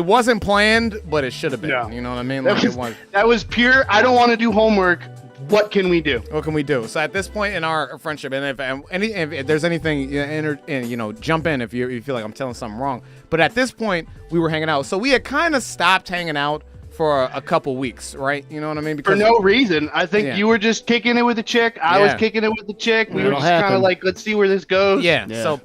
wasn't planned, but it should have been. No. You know what I mean? Like, That was pure. I don't want to do homework. What can we do? What can we do? So at this point in our friendship, and if there's anything, jump in if you feel like I'm telling something wrong. But at this point, we were hanging out. So we had kind of stopped hanging out for a couple weeks, right? You know what I mean? For no reason. I think you were just kicking it with a chick. I was kicking it with the chick. We were just kind of like, let's see where this goes. Yeah. So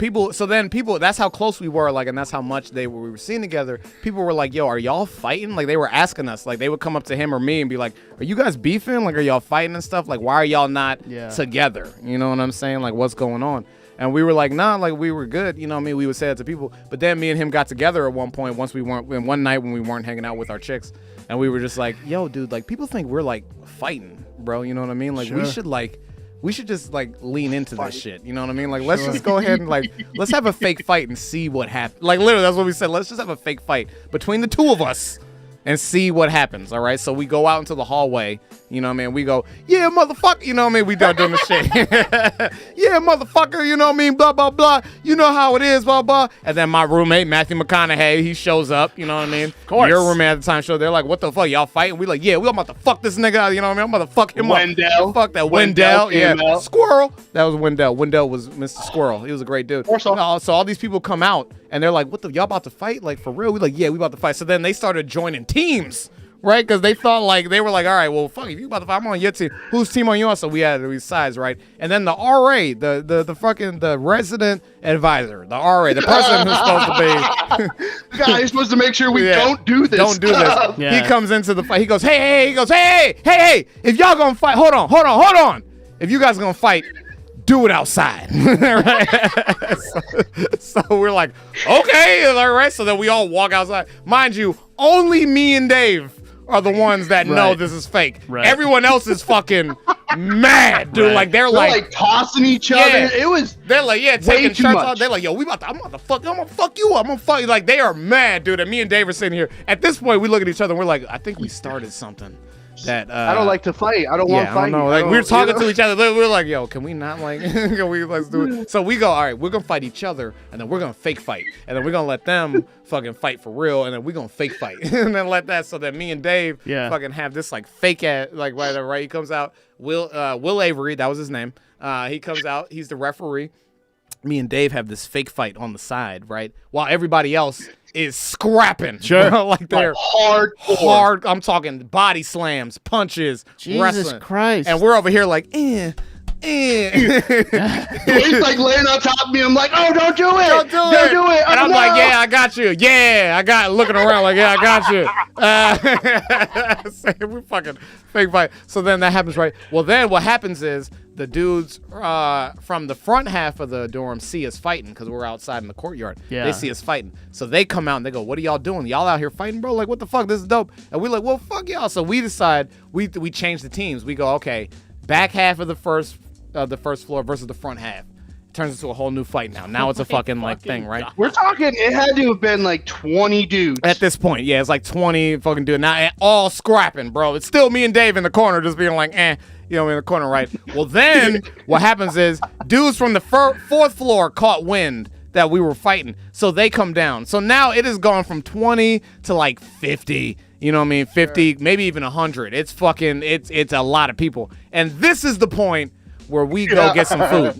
then people, that's how close we were, like, and that's how much we were seeing together. People were like, yo, are y'all fighting? Like, they were asking us, like, they would come up to him or me and be like, are you guys beefing? Like, are y'all fighting and stuff? Like, why are y'all not together? You know what I'm saying? Like, what's going on? And we were like, nah, like, we were good. You know what I mean? We would say that to people. But then me and him got together at one point, one night when we weren't hanging out with our chicks. And we were just like, yo, dude, like, people think we're, like, fighting, bro. You know what I mean? Like, we should just, like, lean into this shit. You know what I mean? Like, let's just go ahead and, like, let's have a fake fight and see what happens. Like, literally, that's what we said. Let's just have a fake fight between the two of us and see what happens, all right? So we go out into the hallway, you know what I mean? We go, yeah, motherfucker, you know what I mean? We start doing the shit. Yeah, motherfucker, you know what I mean? Blah, blah, blah. You know how it is, blah, blah. And then my roommate, Matthew McConaughey, he shows up, you know what I mean? Of course. Your roommate at the time showed, they're like, what the fuck, y'all fighting? We like, yeah, we about to fuck this nigga, you know what I mean? I'm about to fuck him Wendell. up. Fuck that, Wendell Wendell, yeah. came out. Squirrel. That was Wendell. Wendell was Mr. Squirrel. He was a great dude. So all these people come out, and they're like, what the, y'all about to fight? Like, for real? We like, yeah, we about to fight. So then they started joining teams. right? Because they thought they were like, all right, well, fuck, if you about to fight, I'm on your team. Whose team on yours? So we had these sides, right? And then the RA, the resident advisor, the RA, the person who's supposed to be Guys, supposed to make sure we don't do this. Don't do this. Yeah. He comes into the fight. He goes, hey, if y'all gonna fight, hold on. If you guys gonna fight, do it outside. so we're like, okay, all right. So then we all walk outside. Mind you, only me and Dave are the ones that know this is fake. Right. Everyone else is fucking mad, dude. Right. Like they're like tossing each other. It was. They're like, taking too shots much. out. They're like, yo, I'm gonna fuck you up. I'm gonna fuck you. Like they are mad, dude. And me and Dave are sitting here. At this point, we look at each other and we're like, I think we started something. That I don't like to fight. I don't want to fight. I don't know. Like we're talking to each other. We're like, yo, can we not let's do it? So we go, all right, we're gonna fight each other, and then we're gonna fake fight, and then we're gonna let them fucking fight for real, and then we're gonna fake fight, and then let that so that me and Dave fucking have this like fake ass right. He comes out, Will Avery, that was his name. He comes out. He's the referee. Me and Dave have this fake fight on the side, right? While everybody else is scrapping. Sure. Like they're hard. I'm talking body slams, punches, Jesus wrestling. Christ. And we're over here like, He's like laying on top of me. I'm like, oh, don't do it. Don't do it. And I'm like, yeah, I got you. Yeah, I got looking around like, yeah, I got you. So we fucking fake fight. So then that happens, right? Well, then what happens is the dudes from the front half of the dorm see us fighting because we're outside in the courtyard. Yeah. They see us fighting. So they come out and they go, what are y'all doing? Y'all out here fighting, bro? Like, what the fuck? This is dope. And we're like, well, fuck y'all. So we decide, we change the teams. We go, okay, back half of the first floor versus the front half. It turns into a whole new fight now. Now it's a fucking thing, right? We're talking, it had to have been like 20 dudes. At this point, yeah, it's like 20 fucking dudes. Now, all scrapping, bro. It's still me and Dave in the corner just being like, in the corner, right? Well, then what happens is dudes from the fourth floor caught wind that we were fighting. So they come down. So now it has gone from 20 to like 50. You know what I mean? 50, maybe even 100. It's fucking, it's a lot of people. And this is the point where we go get some food.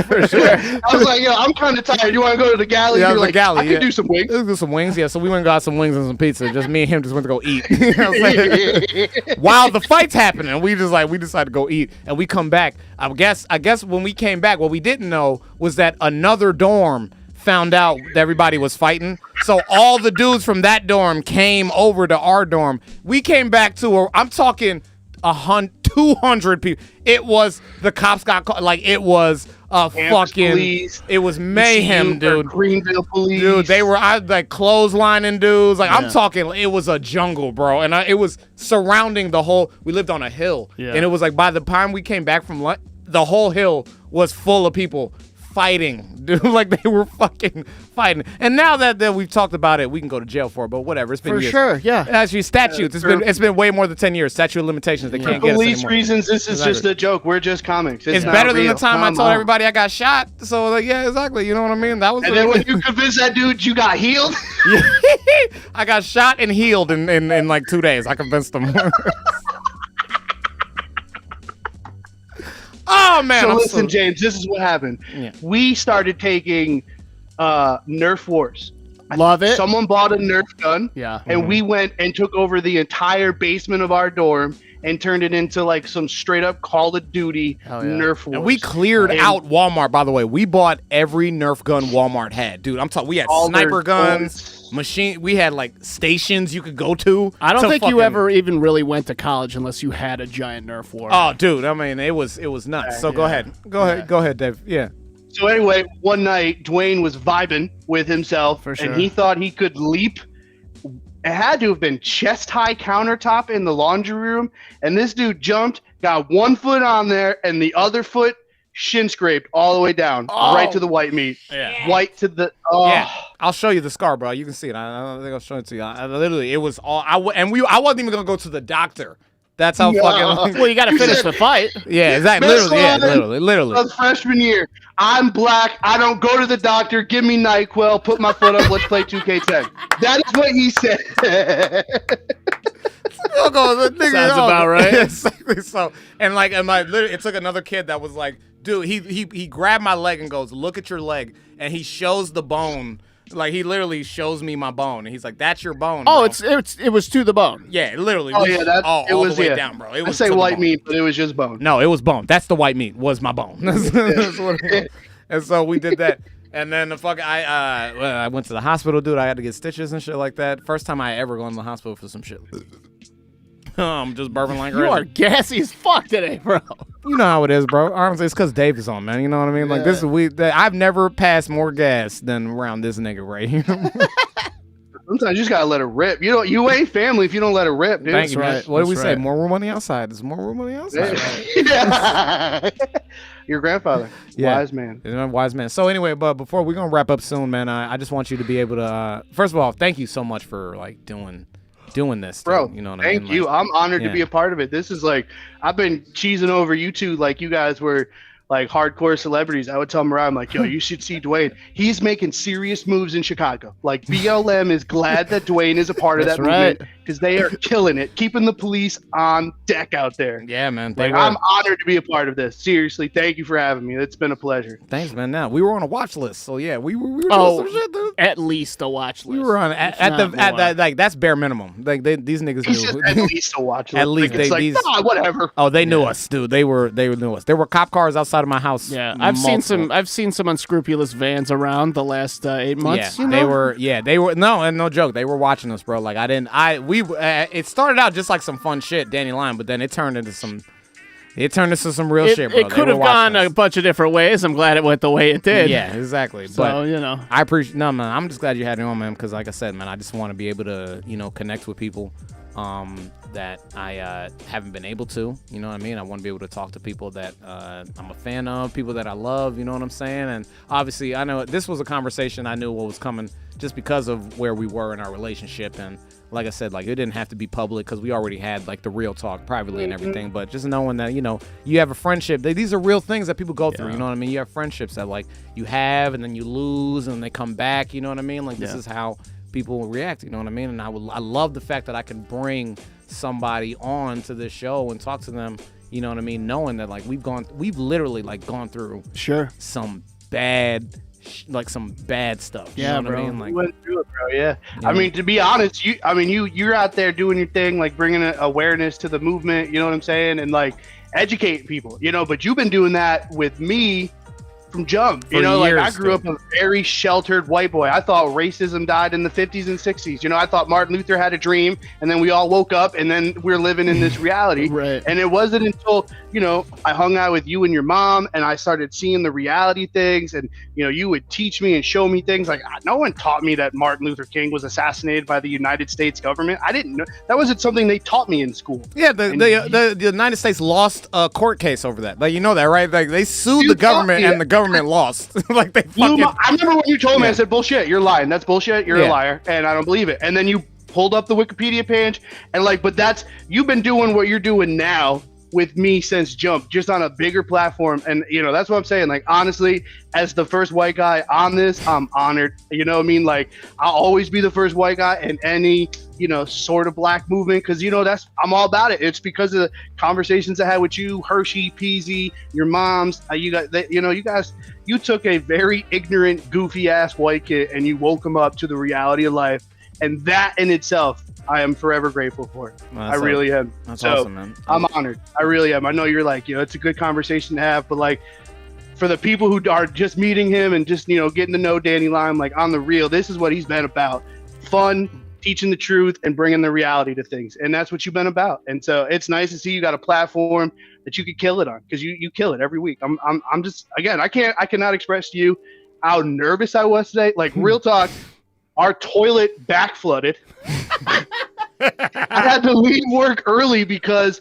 For sure. I was like, yo, I'm kind of tired. You want to go to the galley? Yeah, You're the like, galley, I could do some wings. Let's do some wings, yeah. So we went and got some wings and some pizza. Just me and him just went to go eat. You know what I'm saying? While the fight's happening, we decided to go eat. And we come back. I guess when we came back, what we didn't know was that another dorm found out that everybody was fighting. So all the dudes from that dorm came over to our dorm. We came back to I'm talking 200 people. It was, the cops got caught. Like, it was fucking police. It was mayhem, dude. Greenville police. Dude, they were like clotheslining dudes. Like, I'm talking, it was a jungle, bro. And it was surrounding the whole, we lived on a hill. Yeah. And it was like, by the time we came back from lunch, the whole hill was full of people fighting, dude. Like, they were fucking fighting. And now that we've talked about it, we can go to jail for it, but whatever. It's been for years. sure, yeah. Actually, statutes. It's been way more than 10 years. Statute of limitations. They can't get us police anymore. reasons, this is just a joke. We're just comics. It's better than the time I told everybody I got shot. So, like, yeah, exactly. You know what I mean? That was. And then when you convinced that dude you got healed. I got shot and healed in like 2 days. I convinced them. Oh, man. So listen, James, this is what happened. Yeah. We started taking Nerf wars. Love it. Someone bought a Nerf gun. Yeah. And we went and took over the entire basement of our dorm and turned it into like some straight up Call of Duty Nerf wars. And we cleared out Walmart, by the way. We bought every Nerf gun Walmart had. Dude, I'm talking, we had sniper guns. We had like stations you could go to. I don't think you ever even really went to college unless you had a giant Nerf war. Oh, dude, I mean, it was nuts. So go ahead, Dave. Yeah. So anyway, one night Dwayne was vibing with himself, For sure. and he thought he could leap. It had to have been chest high countertop in the laundry room, and this dude jumped, got 1 foot on there, and the other foot shin scraped all the way down, right to the white meat. Yeah. White to the. Yeah. I'll show you the scar, bro. You can see it. I don't think I'll show it to you. Literally, it was all. I wasn't even gonna go to the doctor. That's how fucking. Well, you got to finish the fight. Yeah, exactly. Literally. Of freshman year, I'm black. I don't go to the doctor. Give me NyQuil. Put my foot up. Let's play 2K10. That is what he said. Sounds about right. Exactly. So, literally, it took another kid that was like, dude, he grabbed my leg and goes, look at your leg, and he shows the bone Like he literally shows me my bone, and he's like, "That's your bone." Oh, bro. it was to the bone. Yeah, literally. Oh yeah, that all it was the way down, bro. It I was say to the white bone. meat, but it was just bone. No, it was bone. That's the white meat. Was my bone. That's what it was. And so we did that. And then I went to the hospital, dude. I had to get stitches and shit like that. First time I ever gone to the hospital for some shit. I'm just burping like You crazy. are gassy as fuck today, bro. You know how it is, bro. Honestly, it's because Dave is on, man. You know what I mean? Like this is I've never passed more gas than around this nigga right here. Sometimes you just gotta let it rip. You ain't family if you don't let it rip, dude. Thank you, man. right. What do we That's say? right. More room on the outside. There's more room on the outside. Right? Yeah. Your grandfather, Yeah. wise man. You're a wise man. So anyway, but before we're gonna wrap up soon, man, I just want you to be able to. First of all, thank you so much for like doing this, Bro, dude. You know what I mean? thank you. Like, I'm honored yeah. to be a part of it. This is like, I've been cheesing over you two like you guys were like hardcore celebrities. I would tell Mariah, I'm like, yo, you should see Dwayne. He's making serious moves in Chicago. Like BLM is glad that Dwayne is a part of That's that right. movement because they are killing it, keeping the police on deck out there. Yeah, man. Like, I'm honored to be a part of this. Seriously, thank you for having me. It's been a pleasure. Thanks, man. Now we were on a watch list, so yeah, we were doing Oh, some shit, dude. at least a watch list. We were on at that like that's bare minimum. Like these niggas He's just knew. at least a watch. At least it's these. whatever. Oh, they knew us, dude. They knew us. There were cop cars outside of my house. Yeah, multiple. I've seen some unscrupulous vans around the last 8 months. Yeah, you know? they were no, and no joke. They were watching us, bro. Like it started out just like some fun shit, Danny Line, but then it turned into some real shit, bro. It could have gone a bunch of different ways. I'm glad it went the way it did. Yeah, exactly. So, but you know. I appreciate man. I'm just glad you had it on, man, because like I said, man, I just want to be able to, connect with people that I haven't been able to. You know what I mean? I want to be able to talk to people that I'm a fan of, people that I love, you know what I'm saying? And obviously, I know this was a conversation I knew what was coming just because of where we were in our relationship. And like I said, like it didn't have to be public because we already had like the real talk privately and everything. But just knowing that, you have a friendship. These are real things that people go through. You know what I mean? You have friendships that like you have and then you lose and they come back. You know what I mean? Like this is how people will react. You know what I mean? And I love the fact that I can bring somebody on to this show and talk to them. You know what I mean? Knowing that like we've literally like gone through some bad stuff. You know what I mean? Like, we went through it, bro. Yeah. I mean, to be honest, you're out there doing your thing, like bringing awareness to the movement. You know what I'm saying? And like educating people. But you've been doing that with me from jump. For years, I grew up a very sheltered white boy. I thought racism died in the 50s and 60s. I thought Martin Luther had a dream, and then we all woke up, and then we're living in this reality. Right. And it wasn't until I hung out with you and your mom, and I started seeing the reality things, and you would teach me and show me things. Like no one taught me that Martin Luther King was assassinated by the United States government. I didn't know that wasn't something they taught me in school. Yeah, the United States lost a court case over that. Like that, right? Like they sued the government and the government lost. Like they fucking. I remember when you told me, I said, "Bullshit, you're lying. That's bullshit. You're a liar," and I don't believe it. And then you pulled up the Wikipedia page, and but you've been doing what you're doing now with me since jump, just on a bigger platform. And that's what I'm saying. Like honestly, as the first white guy on this, I'm honored. You know what I mean? Like I'll always be the first white guy in any sort of black movement, because I'm all about it. It's because of the conversations I had with you, Hershey, Peasy, your moms. You guys, you took a very ignorant, goofy ass white kid and you woke him up to the reality of life, and that in itself, I am forever grateful for. I really am. That's awesome, man. I'm honored. I really am. I know you're like, it's a good conversation to have, but like for the people who are just meeting him and just, getting to know Danny Lime, like on the real, this is what he's been about. Fun, teaching the truth, and bringing the reality to things. And that's what you've been about. And so it's nice to see you got a platform that you could kill it on, because you kill it every week. I'm just, again, I cannot express to you how nervous I was today. Like real talk, our toilet back flooded. I had to leave work early because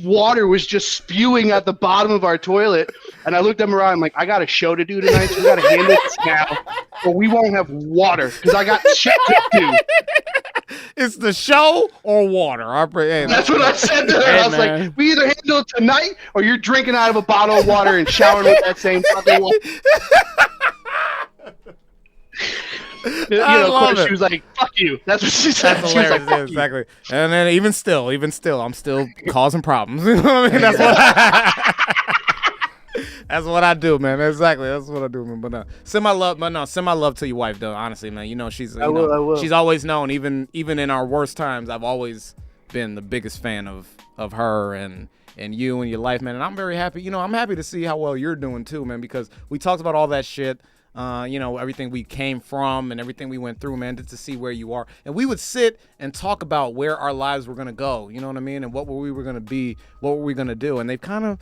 water was just spewing at the bottom of our toilet. And I looked at Mariah, I'm like, I got a show to do tonight, so we got to handle this now, or we won't have water, because I got shit to do. It's the show or water. That's what I said to her. I was like, we either handle it tonight, or you're drinking out of a bottle of water and showering with that same fucking water. Of course, she was like, "Fuck you." That's what she said. That's she was hilarious. like, "Fuck exactly. You." And then even still, I'm still causing problems. You know what I mean? That's what. That's what I do, man. Exactly. That's what I do, man. But send my love to your wife, though. Honestly, man. You know, she's I will. She's always known, even in our worst times, I've always been the biggest fan of her and you and your life, man. And I'm very happy. You know, I'm happy to see how well you're doing too, man, because we talked about all that shit. You know, everything we came from and everything we went through, man, to see where you are. And we would sit and talk about where our lives were going to go, you know what I mean? And what we were going to be, what were we going to do? And they kind of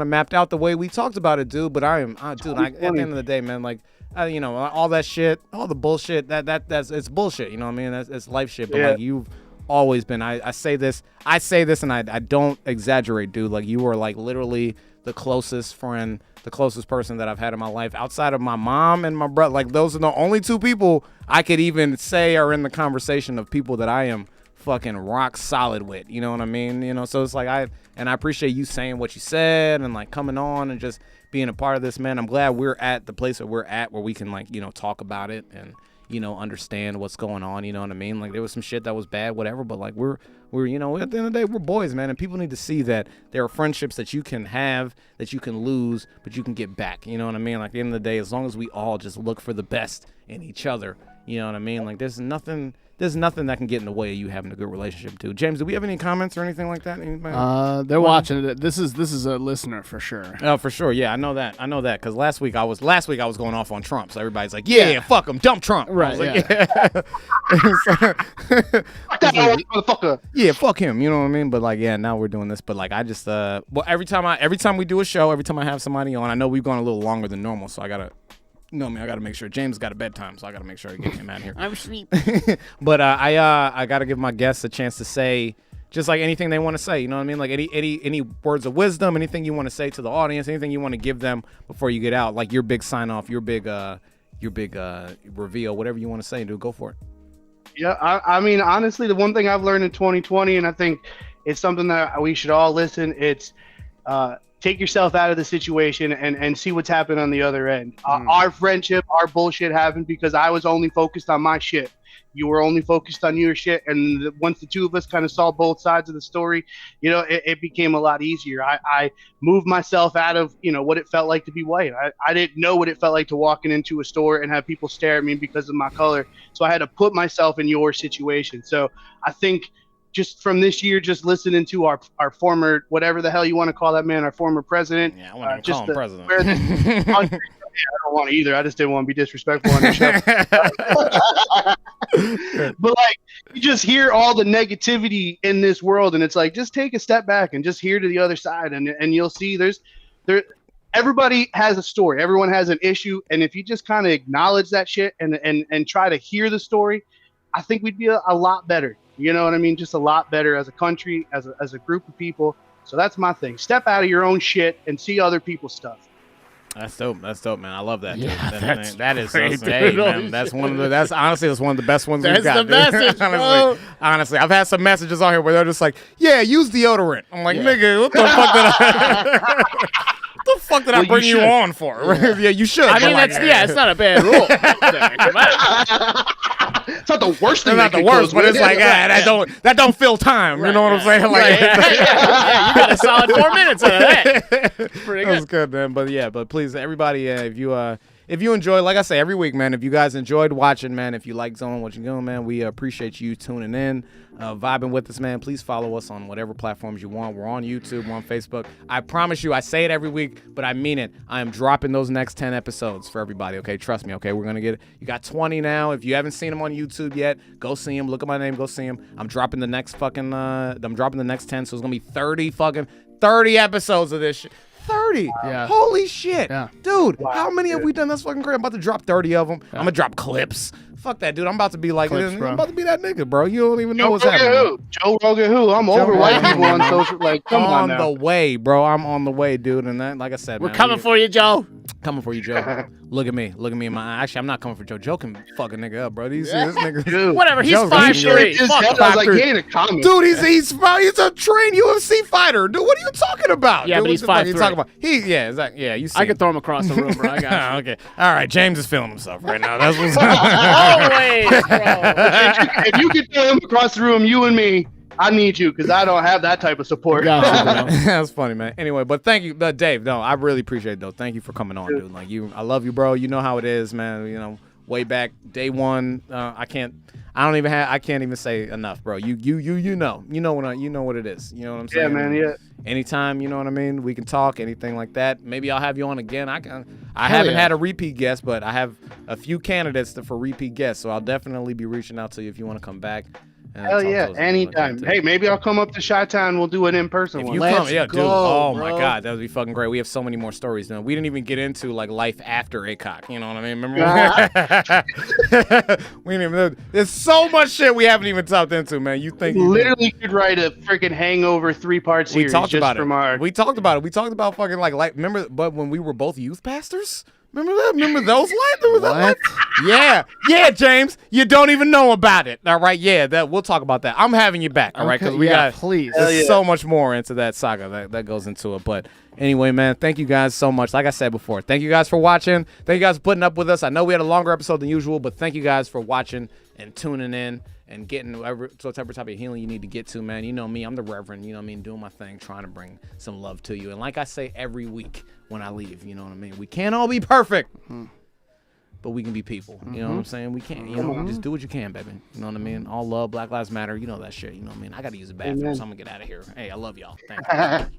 mapped out the way we talked about it, dude. But at the end of the day, man, like, you know, all that shit, all the bullshit, that's it's bullshit, you know what I mean? It's life shit. But like, you've always been, I say this and I don't exaggerate, dude. Like, you were like literally the closest friend, the closest person that I've had in my life outside of my mom and my brother. Like, those are the only two people I could even say are in the conversation of people that I am fucking rock solid with. You know what I mean? You know, so it's like I appreciate you saying what you said and like coming on and just being a part of this, man. I'm glad we're at the place that we're at where we can, like, you know, talk about it and, you know, understand what's going on. You know what I mean? Like, there was some shit that was bad, whatever, but like we're you know, at the end of the day, we're boys, man, and people need to see that there are friendships that you can have, that you can lose, but you can get back. You know what I mean? Like, at the end of the day, as long as we all just look for the best in each other, you know what I mean? Like, there's nothing that can get in the way of you having a good relationship, dude. James, do we have any comments or anything like that? Anybody? They're watching it. This is a listener for sure. Oh, for sure. Yeah, I know that. Because last week I was going off on Trump. So everybody's like, yeah. Fuck him, dump Trump. Right. Like, Motherfucker. Yeah, fuck him. You know what I mean? But like, yeah, now we're doing this. But like, I just well, every time we do a show, every time I have somebody on, I know we've gone a little longer than normal, so I gotta make sure James got a bedtime, so I gotta make sure I get him out of here. I'm asleep. But I gotta give my guests a chance to say just like anything they want to say. You know what I mean? Like any words of wisdom, anything you want to say to the audience, anything you want to give them before you get out, like your big sign off, your big reveal, whatever you want to say, dude, go for it. Yeah, I mean, honestly, the one thing I've learned in 2020, and I think it's something that we should all listen, it's take yourself out of the situation and see what's happened on the other end. Our friendship, our bullshit happened because I was only focused on my shit. You were only focused on your shit. And once the two of us kind of saw both sides of the story, you know, it became a lot easier. I moved myself out of, you know, what it felt like to be white. I didn't know what it felt like to walking into a store and have people stare at me because of my color. So I had to put myself in your situation. So I think just from this year, just listening to our former, whatever the hell you want to call that man, our former president. Yeah, I want to call him president. I don't want to either. I just didn't want to be disrespectful on the show. But like, you just hear all the negativity in this world, and it's like, just take a step back and just hear to the other side, and you'll see everybody has a story. Everyone has an issue, and if you just kind of acknowledge that shit and try to hear the story, I think we'd be a lot better. You know what I mean? Just a lot better as a country, as a group of people. So that's my thing. Step out of your own shit and see other people's stuff. That's dope, man. I love that. Yeah, that is great, hey, dude. man, that's one of the best ones we've got. That's the message, bro. Honestly, I've had some messages on here where they're just like, "Yeah, use deodorant." I'm like, nigga, what the fuck did I? What the fuck did I bring you on for? Yeah, you should. I mean, it's not a bad rule. It's not the worst thing. It's not the worst, but it's like that don't fill time. You know what I'm saying? Like, you got a solid 4 minutes out of that. Pretty good. That was good, man. But please, everybody, if you enjoy, like I say every week, man, if you guys enjoyed watching, man, if you like Zone What You Doing, man, we appreciate you tuning in, vibing with us, man. Please follow us on whatever platforms you want. We're on YouTube, we're on Facebook. I promise you, I say it every week, but I mean it. I am dropping those next 10 episodes for everybody, okay? Trust me, okay? We're going to get it. You got 20 now. If you haven't seen them on YouTube yet, go see them. Look at my name, go see them. I'm dropping the next 10, so it's going to be 30 episodes of this shit. 30. Yeah. Holy shit. Yeah. Dude, how many have we done? That's fucking crazy. I'm about to drop 30 of them. Yeah. I'm going to drop clips. Fuck that, dude. I'm about to be like, Clips, I'm bro. about to be that nigga, bro. You don't even know Joe what's Rogan happening. who? Joe Rogan who? I'm over white people on social. Like, come on now. the way, bro. I'm on the way, dude. And that, like I said, We're man, coming for you, Joe. Coming for you, Joe. Look at me in my eye. Actually, I'm not coming for Joe. Joe can fuck a nigga up, bro. This nigga. Dude, Whatever. He's Joe's 5'3". Just Fuck I was like, 5'3". he ain't a comic. Dude, he's a trained UFC fighter. Dude, what are you talking about? Yeah, dude, but he's what the fuck are you 5'3". talking about? Yeah, you see I him. could throw him across the room, bro. I got you. Okay. All right, James is feeling himself right now. That's what's Always, bro. If you could throw him across the room, you and me, I need you because I don't have that type of support. That's funny, man. Anyway, but thank you, Dave. No, I really appreciate it, though. Thank you for coming on, dude. Like I love you, bro. You know how it is, man. You know, way back day one. I can't even say enough, bro. You know what it is. You know what I'm saying? Yeah, man. Yeah. Anytime, you know what I mean? We can talk, anything like that. Maybe I'll have you on again. I haven't had a repeat guest, but I have a few candidates for repeat guests, so I'll definitely be reaching out to you if you want to come back. Hell yeah, anytime. Hey, maybe I'll come up to Chi-Town. We'll do an in-person one. Dude. Oh my God, that would be fucking great. We have so many more stories now. We didn't even get into like life after ACOC. You know what I mean? Remember? We didn't even. There's so much shit we haven't even tapped into, man. You think literally could write a freaking Hangover 3-part series? We talked about it. We talked about fucking like. Remember, but when we were both youth pastors. Remember that? Remember those lights? Remember that? Yeah, James. You don't even know about it. All right, we'll talk about that. I'm having you back. All right, because please. There's so much more into that saga that goes into it. But anyway, man, thank you guys so much. Like I said before, thank you guys for watching. Thank you guys for putting up with us. I know we had a longer episode than usual, but thank you guys for watching and tuning in and getting whatever type of healing you need to get to, man. You know me, I'm the Reverend. You know what I mean, doing my thing, trying to bring some love to you. And like I say every week when I leave, you know what I mean. We can't all be perfect, but we can be people. You know what I'm saying? We can't. You know, just do what you can, baby. You know what I mean? All love, Black Lives Matter. You know that shit. You know what I mean? I got to use the bathroom, so I'm gonna get out of here. Hey, I love y'all. Thank you.